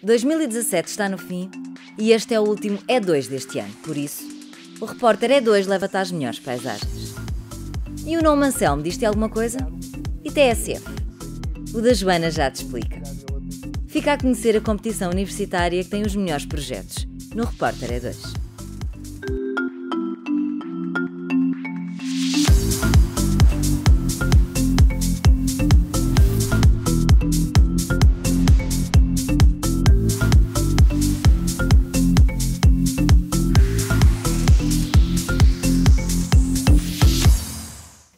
2017 está no fim e este é o último E2 deste ano, por isso, o repórter E2 leva-te às melhores paisagens. E o nome Anselmo diz-te alguma coisa? E TSF? O da Joana já te explica. Fica a conhecer a competição universitária que tem os melhores projetos, no Repórter E2.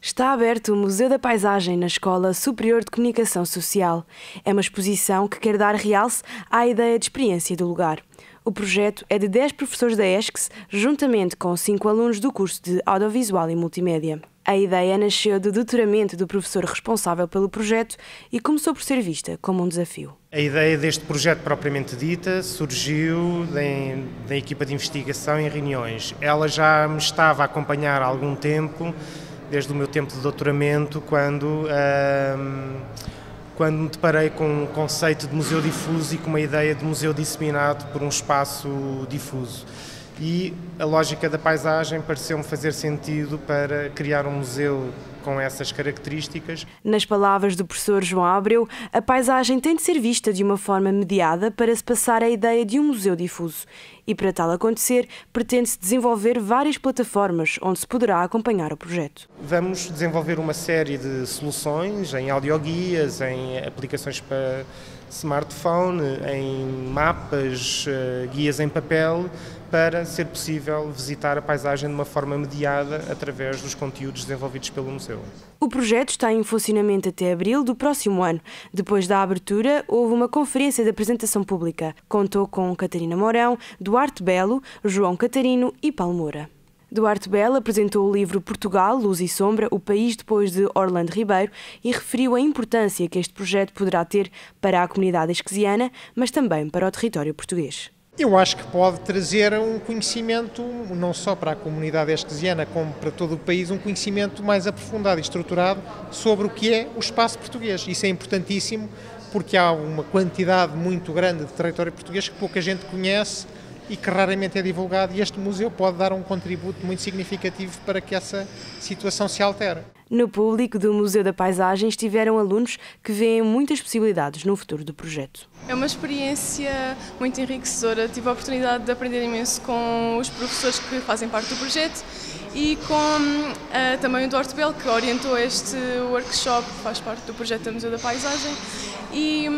Está aberto o Museu da Paisagem na Escola Superior de Comunicação Social. É uma exposição que quer dar realce à ideia de experiência do lugar. O projeto é de 10 professores da ESCS, juntamente com 5 alunos do curso de Audiovisual e Multimédia. A ideia nasceu do doutoramento do professor responsável pelo projeto e começou por ser vista como um desafio. A ideia deste projeto propriamente dita surgiu da equipa de investigação em reuniões. Ela já me estava a acompanhar há algum tempo, desde o meu tempo de doutoramento, quando me deparei com um conceito de museu difuso e com uma ideia de museu disseminado por um espaço difuso. E a lógica da paisagem pareceu-me fazer sentido para criar um museu com essas características. Nas palavras do professor João Abreu, a paisagem tem de ser vista de uma forma mediada para se passar a ideia de um museu difuso. E para tal acontecer, pretende-se desenvolver várias plataformas onde se poderá acompanhar o projeto. Vamos desenvolver uma série de soluções em audioguias, em aplicações para smartphone, em mapas, guias em papel, para ser possível visitar a paisagem de uma forma mediada através dos conteúdos desenvolvidos pelo museu. O projeto está em funcionamento até abril do próximo ano. Depois da abertura, houve uma conferência de apresentação pública. Contou com Catarina Mourão, Duarte Belo, João Catarino e Paulo Moura. Duarte Belo apresentou o livro Portugal, Luz e Sombra, o país depois de Orlando Ribeiro e referiu a importância que este projeto poderá ter para a comunidade esquesiana, mas também para o território português. Eu acho que pode trazer um conhecimento, não só para a comunidade esquesiana, como para todo o país, um conhecimento mais aprofundado e estruturado sobre o que é o espaço português. Isso é importantíssimo porque há uma quantidade muito grande de território português que pouca gente conhece e que raramente é divulgado, e este museu pode dar um contributo muito significativo para que essa situação se altere. No público do Museu da Paisagem estiveram alunos que veem muitas possibilidades no futuro do projeto. É uma experiência muito enriquecedora. Tive a oportunidade de aprender imenso com os professores que fazem parte do projeto e com também o Duarte Belo, que orientou este workshop, que faz parte do projeto do Museu da Paisagem. E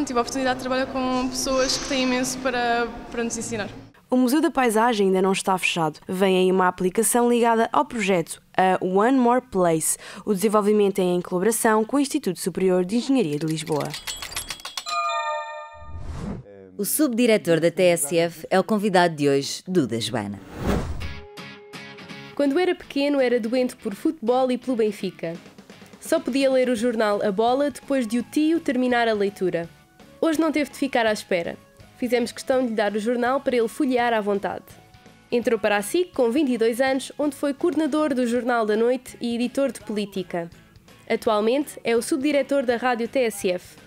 tive a oportunidade de trabalhar com pessoas que têm imenso para nos ensinar. O Museu da Paisagem ainda não está fechado. Vem aí uma aplicação ligada ao projeto, a One More Place. O desenvolvimento é em colaboração com o Instituto Superior de Engenharia de Lisboa. O subdiretor da TSF é o convidado de hoje, Duda Joana. Quando era pequeno era doente por futebol e pelo Benfica. Só podia ler o jornal A Bola depois de o tio terminar a leitura. Hoje não teve de ficar à espera. Fizemos questão de lhe dar o jornal para ele folhear à vontade. Entrou para a SIC com 22 anos, onde foi coordenador do Jornal da Noite e editor de política. Atualmente é o subdiretor da Rádio TSF.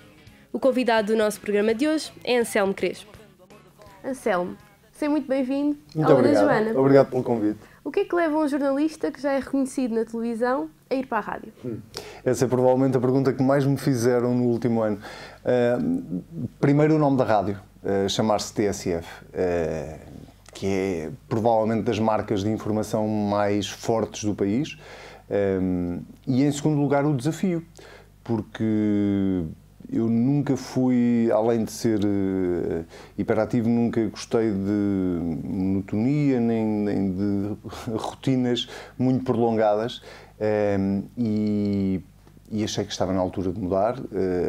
O convidado do nosso programa de hoje é Anselmo Crespo. Anselmo, seja muito bem-vindo ao da Joana. Obrigado pelo convite. O que é que leva um jornalista que já é reconhecido na televisão a ir para a rádio? Essa é provavelmente a pergunta que mais me fizeram no último ano. Primeiro, o nome da rádio, chamar-se TSF, que é provavelmente das marcas de informação mais fortes do país. E em segundo lugar, o desafio, porque eu nunca fui, além de ser hiperativo, nunca gostei de monotonia nem de rotinas muito prolongadas, e achei que estava na altura de mudar.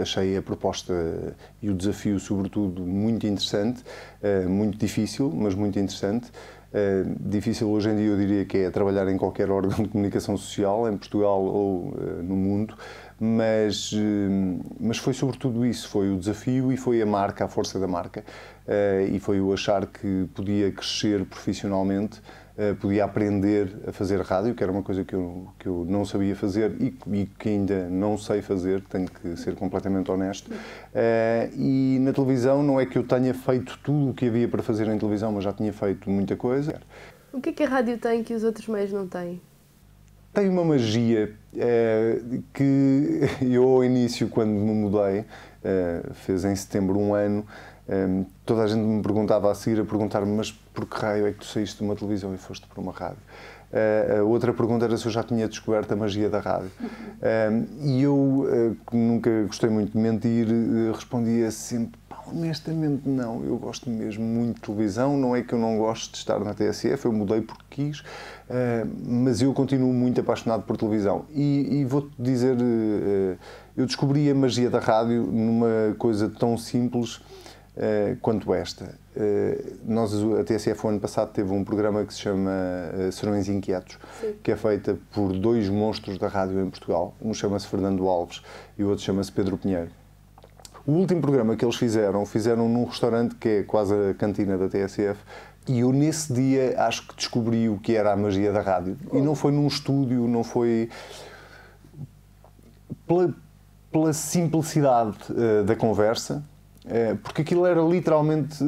Achei a proposta e o desafio, sobretudo, muito interessante, muito difícil, mas muito interessante. Difícil hoje em dia, eu diria que é trabalhar em qualquer órgão de comunicação social, em Portugal ou no mundo, mas foi sobretudo isso, foi o desafio e foi a marca, a força da marca, e foi o achar que podia crescer profissionalmente podia aprender a fazer rádio, que era uma coisa que eu não sabia fazer e que ainda não sei fazer, tenho que ser completamente honesto. E na televisão não é que eu tenha feito tudo o que havia para fazer em televisão, mas já tinha feito muita coisa. O que é que a rádio tem que os outros meios não têm? Tem uma magia que eu, ao início, quando me mudei, fez em setembro um ano, toda a gente me perguntava a seguir, a perguntar-me, mas por que raio é que tu saíste de uma televisão e foste para uma rádio? A outra pergunta era se eu já tinha descoberto a magia da rádio. E eu, que nunca gostei muito de mentir, respondia sempre, honestamente não, eu gosto mesmo muito de televisão, não é que eu não gosto de estar na TSF, eu mudei porque quis, mas eu continuo muito apaixonado por televisão. E vou-te dizer, eu descobri a magia da rádio numa coisa tão simples quanto esta. A TSF, o ano passado, teve um programa que se chama Serões Inquietos, sim, que é feita por dois monstros da rádio em Portugal. Um chama-se Fernando Alves e o outro chama-se Pedro Pinheiro. O último programa que eles fizeram num restaurante que é quase a cantina da TSF, e eu nesse dia acho que descobri o que era a magia da rádio. E não foi num estúdio, não foi pela simplicidade da conversa, porque aquilo era literalmente,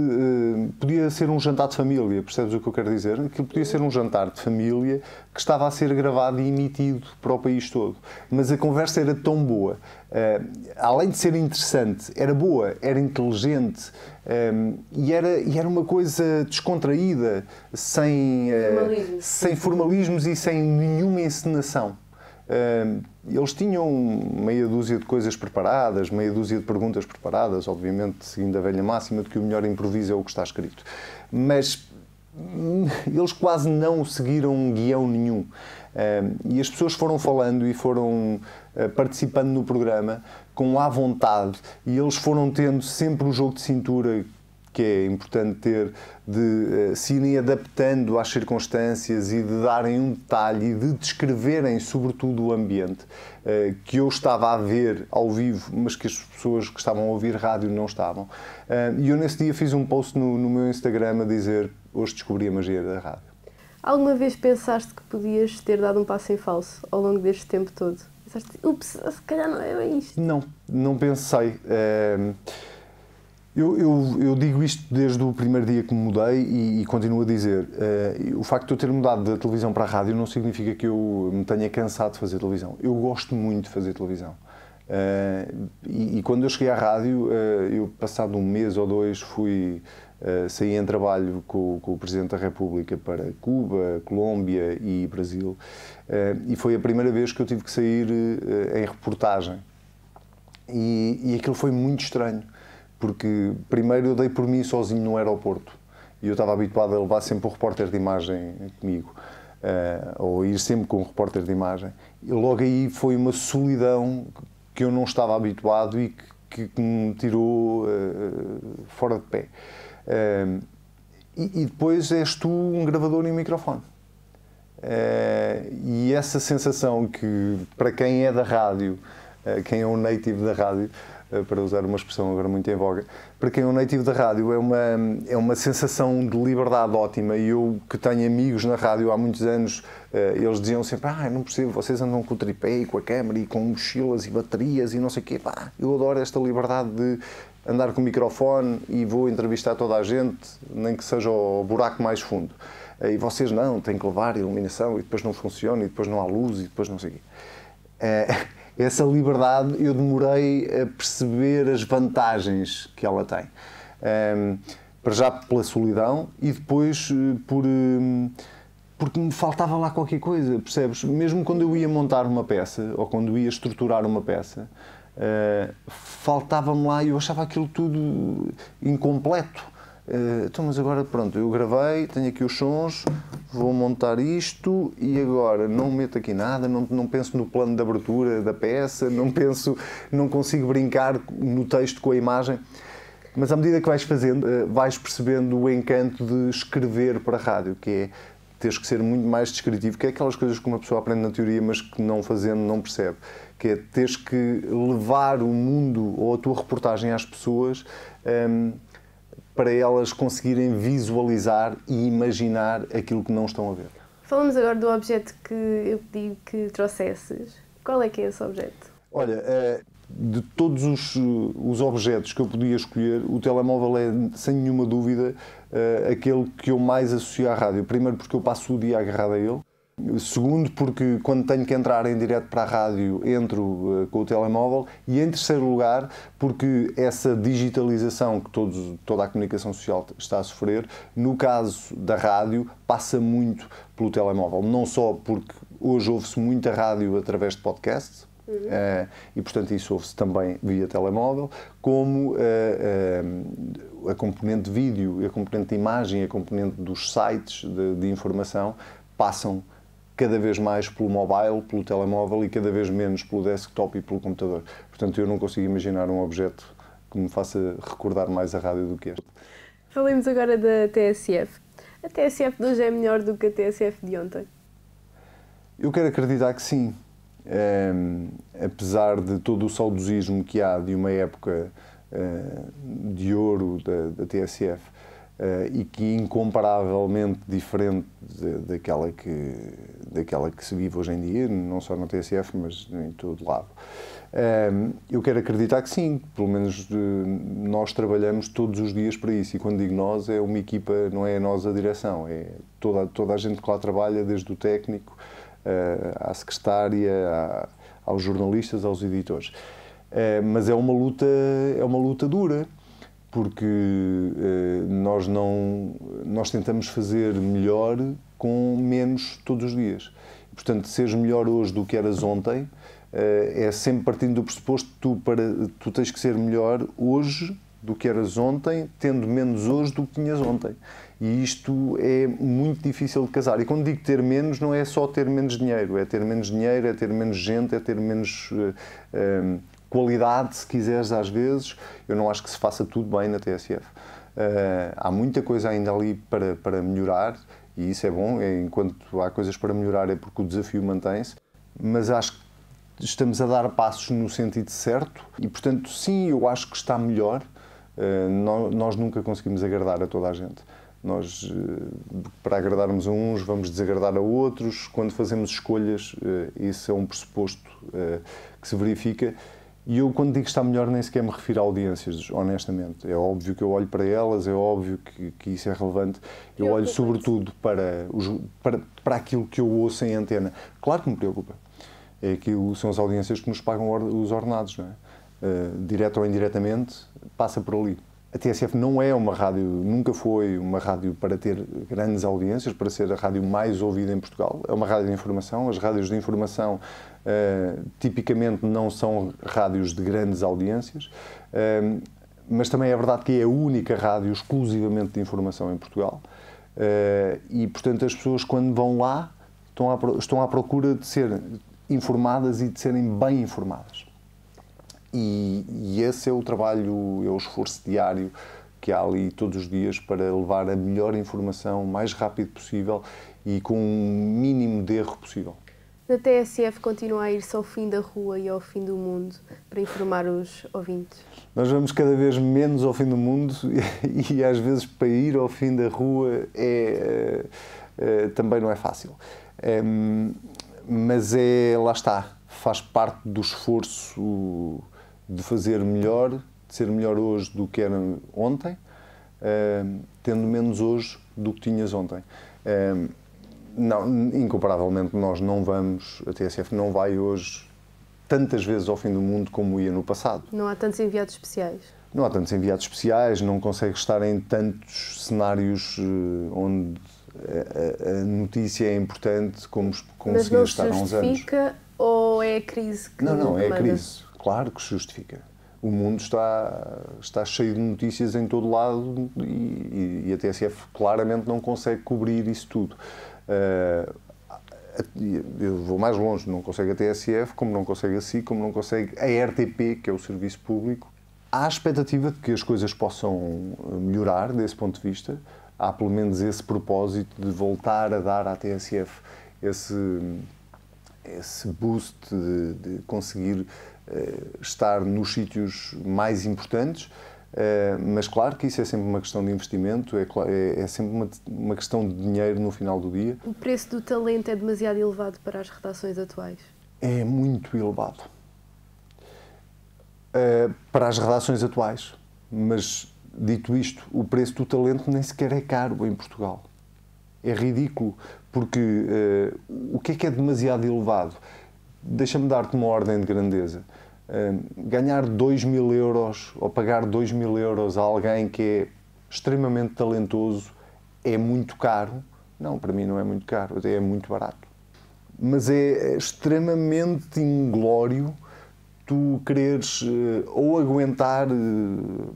podia ser um jantar de família, percebes o que eu quero dizer? Aquilo podia ser um jantar de família que estava a ser gravado e emitido para o país todo. Mas a conversa era tão boa, além de ser interessante, era boa, era inteligente, e era uma coisa descontraída, sem formalismos e sem nenhuma encenação. Eles tinham meia dúzia de coisas preparadas, meia dúzia de perguntas preparadas, obviamente seguindo a velha máxima de que o melhor improviso é o que está escrito. Mas eles quase não seguiram um guião nenhum. E as pessoas foram falando e foram participando no programa com à vontade, e eles foram tendo sempre o jogo de cintura que é importante ter, de se irem adaptando às circunstâncias e de darem um detalhe e de descreverem sobretudo o ambiente que eu estava a ver ao vivo, mas que as pessoas que estavam a ouvir rádio não estavam. E eu nesse dia fiz um post no meu Instagram a dizer: hoje descobri a magia da rádio. Alguma vez pensaste que podias ter dado um passo em falso ao longo deste tempo todo? Pensaste, ups, se calhar não é bem isto. Não pensei. Eu digo isto desde o primeiro dia que me mudei e continuo a dizer. O facto de eu ter mudado da televisão para a rádio não significa que eu me tenha cansado de fazer televisão. Eu gosto muito de fazer televisão. E quando eu cheguei à rádio, eu passado um mês ou dois saí em trabalho com o Presidente da República para Cuba, Colômbia e Brasil. E foi a primeira vez que eu tive que sair em reportagem. E aquilo foi muito estranho. Porque primeiro eu dei por mim sozinho no aeroporto e eu estava habituado a levar sempre um repórter de imagem comigo, ou ir sempre com um repórter de imagem, e logo aí foi uma solidão que eu não estava habituado e que me tirou fora de pé. E depois és tu um gravador e um microfone. E essa sensação que, para quem é da rádio, quem é um native da rádio, para usar uma expressão agora muito em voga, para quem é um nativo da rádio, é uma sensação de liberdade ótima. E eu, que tenho amigos na rádio há muitos anos, eles diziam sempre: não percebo, vocês andam com o tripé e com a câmara e com mochilas e baterias e não sei o quê. Eu adoro esta liberdade de andar com o microfone e vou entrevistar toda a gente, nem que seja o buraco mais fundo. E vocês não, têm que levar iluminação e depois não funciona e depois não há luz e depois não sei o quê. Essa liberdade eu demorei a perceber as vantagens que ela tem. Para já pela solidão e depois porque me faltava lá qualquer coisa, percebes? Mesmo quando eu ia montar uma peça ou quando ia estruturar uma peça, faltava-me lá e eu achava aquilo tudo incompleto. Então, mas agora pronto, eu gravei, tenho aqui os sons, vou montar isto e agora não meto aqui nada, não penso no plano de abertura da peça, não consigo brincar no texto com a imagem. Mas à medida que vais fazendo, vais percebendo o encanto de escrever para a rádio, que é teres que ser muito mais descritivo, que é aquelas coisas que uma pessoa aprende na teoria, mas que não fazendo não percebe. Que é teres que levar o mundo ou a tua reportagem às pessoas para elas conseguirem visualizar e imaginar aquilo que não estão a ver. Falamos agora do objeto que eu pedi que trouxesses. Qual é que é esse objeto? Olha, de todos os objetos que eu podia escolher, o telemóvel é, sem nenhuma dúvida, aquele que eu mais associo à rádio. Primeiro porque eu passo o dia agarrado a ele. Segundo, porque quando tenho que entrar em direto para a rádio, entro com o telemóvel. E em terceiro lugar, porque essa digitalização que toda a comunicação social está a sofrer, no caso da rádio, passa muito pelo telemóvel. Não só porque hoje ouve-se muita rádio através de podcasts, e portanto isso ouve-se também via telemóvel, como a componente de vídeo, a componente de imagem, a componente dos sites de informação passam cada vez mais pelo mobile, pelo telemóvel e cada vez menos pelo desktop e pelo computador. Portanto, eu não consigo imaginar um objeto que me faça recordar mais a rádio do que este. Falemos agora da TSF. A TSF de hoje é melhor do que a TSF de ontem? Eu quero acreditar que sim. Apesar de todo o saudosismo que há de uma época de ouro da TSF, e que é incomparavelmente diferente daquela que se vive hoje em dia, não só na TSF, mas em todo lado. Eu quero acreditar que sim, pelo menos nós trabalhamos todos os dias para isso, e quando digo nós, é uma equipa, não é nós a direção, é toda a gente que lá trabalha, desde o técnico, à secretária, aos jornalistas, aos editores. Mas é uma luta dura, porque nós tentamos fazer melhor com menos todos os dias. Portanto, seres melhor hoje do que eras ontem, é sempre partindo do pressuposto que tu tens que ser melhor hoje do que eras ontem, tendo menos hoje do que tinhas ontem. E isto é muito difícil de casar. E quando digo ter menos, não é só ter menos dinheiro, é ter menos dinheiro, é ter menos gente, é ter menos qualidade, se quiseres, às vezes. Eu não acho que se faça tudo bem na TSF. Há muita coisa ainda ali para melhorar, e isso é bom. Enquanto há coisas para melhorar, é porque o desafio mantém-se. Mas acho que estamos a dar passos no sentido certo e, portanto, sim, eu acho que está melhor. Nós nunca conseguimos agradar a toda a gente. Nós, para agradarmos a uns, vamos desagradar a outros. Quando fazemos escolhas, isso é um pressuposto que se verifica. E eu, quando digo que está melhor, nem sequer me refiro a audiências, honestamente. É óbvio que eu olho para elas, é óbvio que isso é relevante. Eu olho, sobretudo, para aquilo que eu ouço em antena. Claro que me preocupa. São as audiências que nos pagam os ordenados, não é? Direto ou indiretamente, passa por ali. A TSF não é uma rádio, nunca foi uma rádio para ter grandes audiências, para ser a rádio mais ouvida em Portugal. É uma rádio de informação. As rádios de informação tipicamente não são rádios de grandes audiências, mas também é verdade que é a única rádio exclusivamente de informação em Portugal. E, portanto, as pessoas, quando vão lá, estão à procura de ser informadas e de serem bem informadas. E esse é o trabalho, é o esforço diário que há ali todos os dias para levar a melhor informação o mais rápido possível e com o mínimo de erro possível. Na TSF continua a ir-se ao fim da rua e ao fim do mundo para informar os ouvintes? Nós vamos cada vez menos ao fim do mundo e às vezes para ir ao fim da rua também não é fácil. Mas lá está, faz parte do esforço de fazer melhor, de ser melhor hoje do que era ontem, tendo menos hoje do que tinhas ontem. Não, incomparavelmente nós não vamos, a TSF não vai hoje tantas vezes ao fim do mundo como ia no passado. Não há tantos enviados especiais? Não há tantos enviados especiais, não consegue estar em tantos cenários onde a notícia é importante como conseguia estar há uns anos. Mas não se justifica ou é a crise que Não, é a crise. Claro que se justifica. O mundo está cheio de notícias em todo lado e a TSF claramente não consegue cobrir isso tudo. Eu vou mais longe, não consegue a TSF, como não consegue a SIC, como não consegue a RTP, que é o serviço público. Há a expectativa de que as coisas possam melhorar desse ponto de vista. Há pelo menos esse propósito de voltar a dar à TSF esse boost de conseguir estar nos sítios mais importantes, Mas claro que isso é sempre uma questão de investimento, é sempre uma questão de dinheiro no final do dia. O preço do talento é demasiado elevado para as redações atuais? É muito elevado. Para as redações atuais. Mas, dito isto, o preço do talento nem sequer é caro em Portugal. É ridículo, porque o que é demasiado elevado? Deixa-me dar-te uma ordem de grandeza. Ganhar 2.000 euros ou pagar 2.000 euros a alguém que é extremamente talentoso é muito caro? Não, para mim não é muito caro, até é muito barato. Mas é extremamente inglório tu quereres ou aguentar,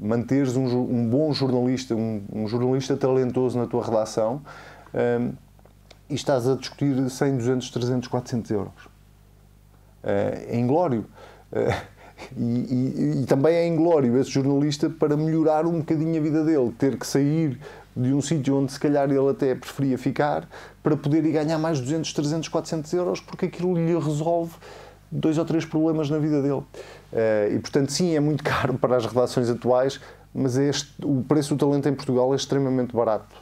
manteres um bom jornalista, um jornalista talentoso na tua redação e estás a discutir 100, 200, 300, 400 euros. É inglório. E também é inglório esse jornalista, para melhorar um bocadinho a vida dele, ter que sair de um sítio onde se calhar ele até preferia ficar, para poder ir ganhar mais 200, 300, 400 euros, porque aquilo lhe resolve 2 ou 3 problemas na vida dele. E portanto sim, é muito caro para as redações atuais, mas o preço do talento em Portugal é extremamente barato.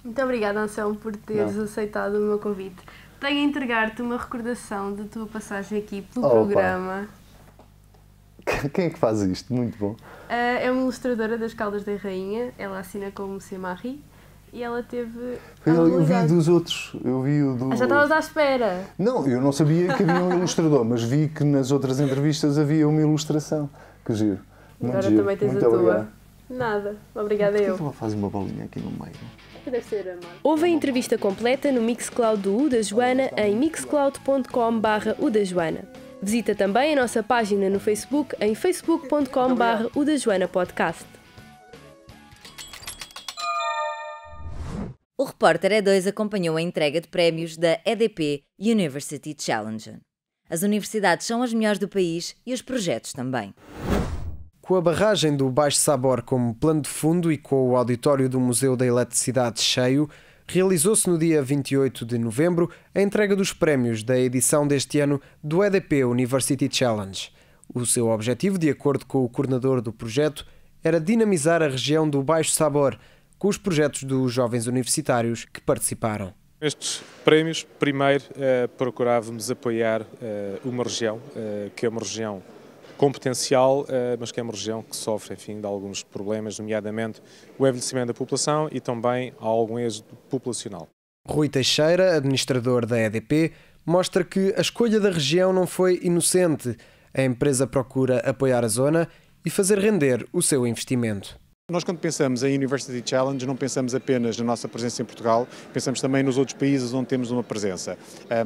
Muito obrigada, Anselmo, por teres aceitado o meu convite. Tenho a entregar-te uma recordação da tua passagem aqui pelo programa. Quem é que faz isto? Muito bom. É uma ilustradora das Caldas da Rainha, ela assina como Marie e ela teve... Eu vi dos outros. Eu vi o do... Já estavas à espera? Não, eu não sabia que havia um ilustrador, mas vi que nas outras entrevistas havia uma ilustração. Que giro. Agora também tens a tua. Nada. Obrigada eu. Por que ela faz uma bolinha aqui no meio? Deve ser a Ouve a entrevista completa no Mixcloud do U da Joana em mixcloud.com/udajoana. Visita também a nossa página no Facebook em facebook.com/udajoanapodcast. O repórter E2 acompanhou a entrega de prémios da EDP University Challenge. As universidades são as melhores do país e os projetos também. Com a barragem do Baixo Sabor como plano de fundo e com o auditório do Museu da Eletricidade cheio, realizou-se no dia 28 de novembro a entrega dos prémios da edição deste ano do EDP University Challenge. O seu objetivo, de acordo com o coordenador do projeto, era dinamizar a região do Baixo Sabor, com os projetos dos jovens universitários que participaram. Estes prémios, primeiro, procurávamos apoiar uma região, que é uma região com potencial, mas que é uma região que sofre, enfim, de alguns problemas, nomeadamente o envelhecimento da população e também algum êxodo populacional. Rui Teixeira, administrador da EDP, mostra que a escolha da região não foi inocente. A empresa procura apoiar a zona e fazer render o seu investimento. Nós, quando pensamos em University Challenge, não pensamos apenas na nossa presença em Portugal, pensamos também nos outros países onde temos uma presença.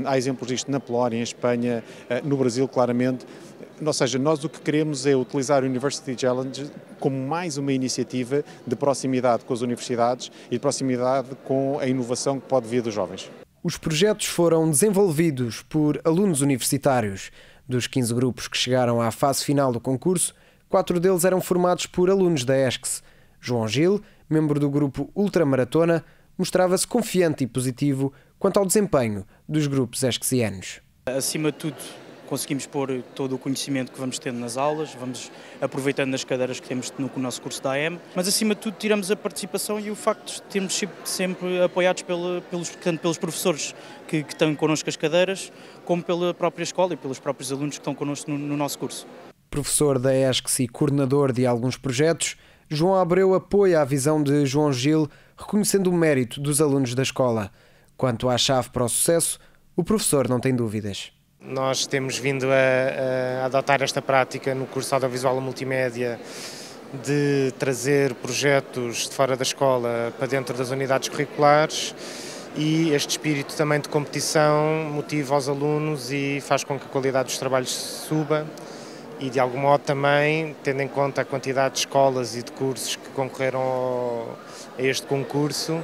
Há exemplos disto na Polónia, em Espanha, no Brasil, claramente. Ou seja, nós o que queremos é utilizar o University Challenge como mais uma iniciativa de proximidade com as universidades e de proximidade com a inovação que pode vir dos jovens. Os projetos foram desenvolvidos por alunos universitários. Dos 15 grupos que chegaram à fase final do concurso, 4 deles eram formados por alunos da ESCS. João Gil, membro do grupo Ultramaratona, mostrava-se confiante e positivo quanto ao desempenho dos grupos esquesianos. Acima de tudo, conseguimos pôr todo o conhecimento que vamos tendo nas aulas, vamos aproveitando nas cadeiras que temos no nosso curso da AM, mas acima de tudo tiramos a participação e o facto de termos sempre apoiados tanto pelos professores que estão connosco as cadeiras, como pela própria escola e pelos próprios alunos que estão connosco no nosso curso. Professor da ESCS e coordenador de alguns projetos, João Abreu apoia a visão de João Gil, reconhecendo o mérito dos alunos da escola. Quanto à chave para o sucesso, o professor não tem dúvidas. Nós temos vindo a adotar esta prática no curso Audiovisual e Multimédia de trazer projetos de fora da escola para dentro das unidades curriculares, e este espírito também de competição motiva os alunos e faz com que a qualidade dos trabalhos suba. E de algum modo também, tendo em conta a quantidade de escolas e de cursos que concorreram a este concurso,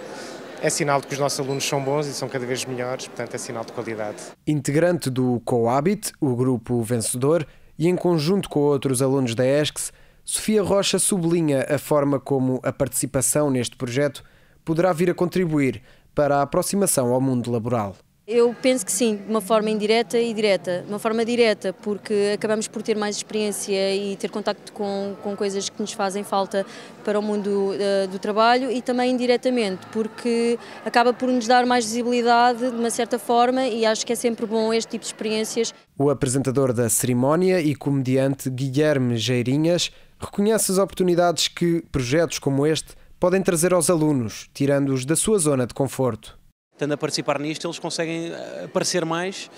é sinal de que os nossos alunos são bons e são cada vez melhores, portanto é sinal de qualidade. Integrante do Cohabit, o grupo vencedor, e em conjunto com outros alunos da ESCS, Sofia Rocha sublinha a forma como a participação neste projeto poderá vir a contribuir para a aproximação ao mundo laboral. Eu penso que sim, de uma forma indireta e direta. De uma forma direta, porque acabamos por ter mais experiência e ter contacto com coisas que nos fazem falta para o mundo do trabalho, e também indiretamente, porque acaba por nos dar mais visibilidade de uma certa forma, e acho que é sempre bom este tipo de experiências. O apresentador da cerimónia e comediante Guilherme Geirinhas reconhece as oportunidades que projetos como este podem trazer aos alunos, tirando-os da sua zona de conforto. Estando a participar nisto, eles conseguem aparecer mais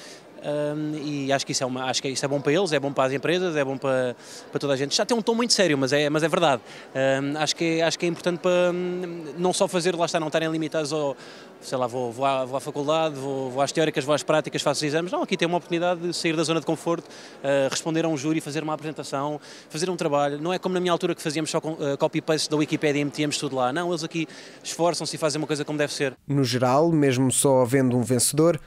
e acho que isso é bom para eles, é bom para as empresas, é bom para toda a gente. Já tem um tom muito sério, mas é verdade. Acho que é importante para não só fazer, lá está, não estarem limitados ao, sei lá, vou à faculdade, vou às teóricas, vou às práticas, faço os exames. Não, aqui tem uma oportunidade de sair da zona de conforto, responder a um júri, fazer uma apresentação, fazer um trabalho. Não é como na minha altura que fazíamos só copy-paste da Wikipédia e metíamos tudo lá. Não, eles aqui esforçam-se e fazem uma coisa como deve ser. No geral, mesmo só havendo um vencedor,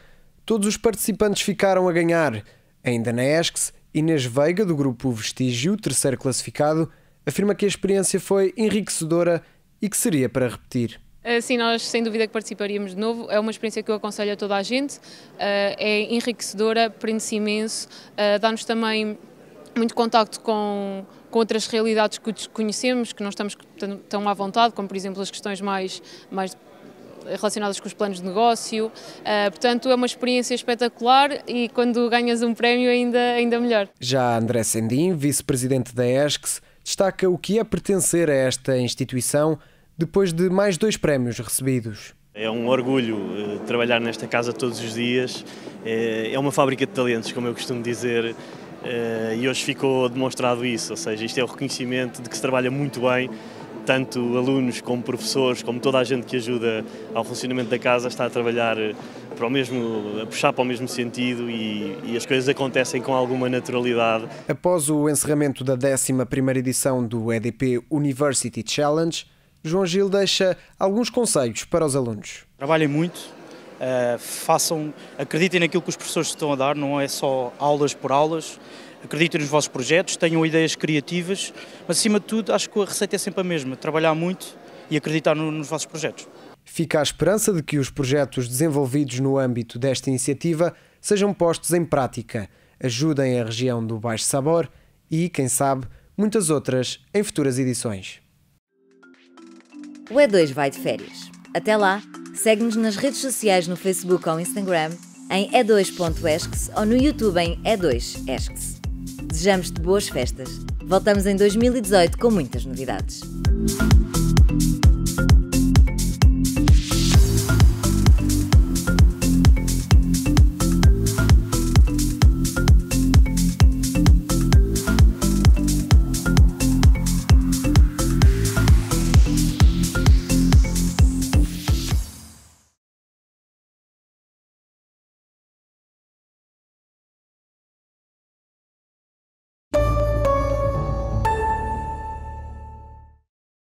todos os participantes ficaram a ganhar. Ainda na ESCS, Inês Veiga, do grupo Vestígio, terceiro classificado, afirma que a experiência foi enriquecedora e que seria para repetir. Sim, nós sem dúvida que participaríamos de novo. É uma experiência que eu aconselho a toda a gente. É enriquecedora, aprende-se imenso, dá-nos também muito contacto com outras realidades que desconhecemos, que não estamos tão à vontade, como por exemplo as questões mais relacionadas com os planos de negócio. Portanto, é uma experiência espetacular e quando ganhas um prémio ainda melhor. Já André Sendim, vice-presidente da ESCS, destaca o que é pertencer a esta instituição depois de mais 2 prémios recebidos. É um orgulho trabalhar nesta casa todos os dias. É uma fábrica de talentos, como eu costumo dizer, e hoje ficou demonstrado isso, ou seja, isto é o reconhecimento de que se trabalha muito bem. Tanto alunos como professores, como toda a gente que ajuda ao funcionamento da casa está a trabalhar a puxar para o mesmo sentido e as coisas acontecem com alguma naturalidade. Após o encerramento da 11ª edição do EDP University Challenge, João Gil deixa alguns conselhos para os alunos. Trabalhem muito, acreditem naquilo que os professores estão a dar, não é só aulas por aulas. Acreditem nos vossos projetos, tenham ideias criativas, mas acima de tudo acho que a receita é sempre a mesma, trabalhar muito e acreditar nos vossos projetos. Fica a esperança de que os projetos desenvolvidos no âmbito desta iniciativa sejam postos em prática, ajudem a região do Baixo Sabor e, quem sabe, muitas outras em futuras edições. O E2 vai de férias. Até lá, segue-nos nas redes sociais no Facebook ou Instagram, em e2.escs ou no YouTube em E2escs. Desejamos-te boas festas. Voltamos em 2018 com muitas novidades.